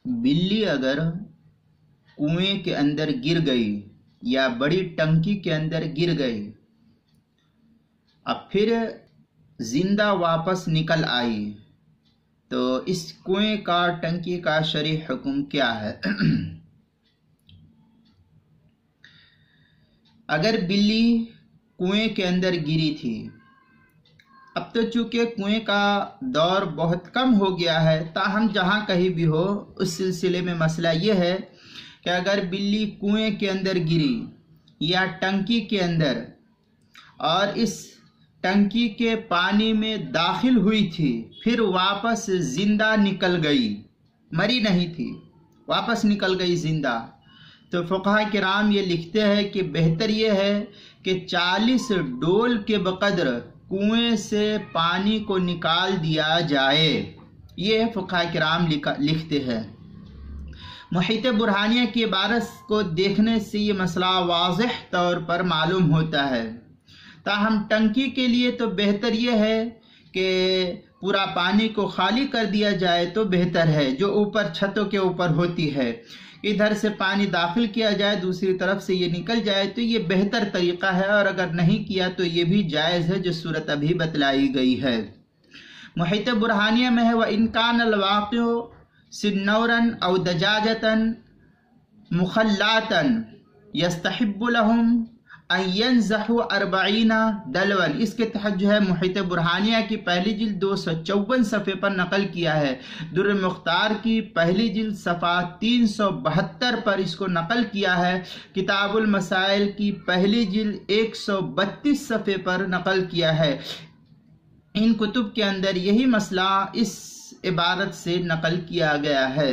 बिल्ली अगर कुएं के अंदर गिर गई या बड़ी टंकी के अंदर गिर गई, अब फिर जिंदा वापस निकल आई, तो इस कुएं का, टंकी का शरई हुक्म क्या है? अगर बिल्ली कुएं के अंदर गिरी थी, अब तो चूंकि कुएं का दौर बहुत कम हो गया है, ताहम जहां कहीं भी हो, उस सिलसिले में मसला यह है कि अगर बिल्ली कुएं के अंदर गिरी या टंकी के अंदर और इस टंकी के पानी में दाखिल हुई थी, फिर वापस जिंदा निकल गई, मरी नहीं थी, वापस निकल गई जिंदा, तो फुक़हा किराम ये लिखते हैं कि बेहतर ये है कि 40 डोल के बकदर कुएं से पानी को निकाल दिया जाए। ये फुक़हा किराम लिखते हैं। मुहीत बुरहानिया की इबारत को देखने से ये मसला वाज़ेह तौर पर मालूम होता है। ताहम टंकी के लिए तो बेहतर यह है कि पूरा पानी को खाली कर दिया जाए तो बेहतर है, जो ऊपर छतों के ऊपर होती है, इधर से पानी दाखिल किया जाए, दूसरी तरफ से ये निकल जाए, तो ये बेहतर तरीका है। और अगर नहीं किया तो ये भी जायज़ है, जो सूरत अभी बतलाई गई है। मुहीत बुरहानिया में है, व इनकान अलवाक़िउ सिन्नौरन औ दजाजतन मुखल्लातन यस्तहिब्बु लहुम अन यंज़हु 40 दलवन। इसके तहत जो है मुहीत बुरहानिया की पहली जिल्द 254 सफ़े पर नकल किया है। दुर्र मुख्तार की पहली जिल्द सफ़ा 372 पर इसको नकल किया है। किताबुल मसाइल की पहली जिल्द 132 सफ़े पर नकल किया है। इन कुतुब के अंदर यही मसला इस इबारत से नकल किया गया है।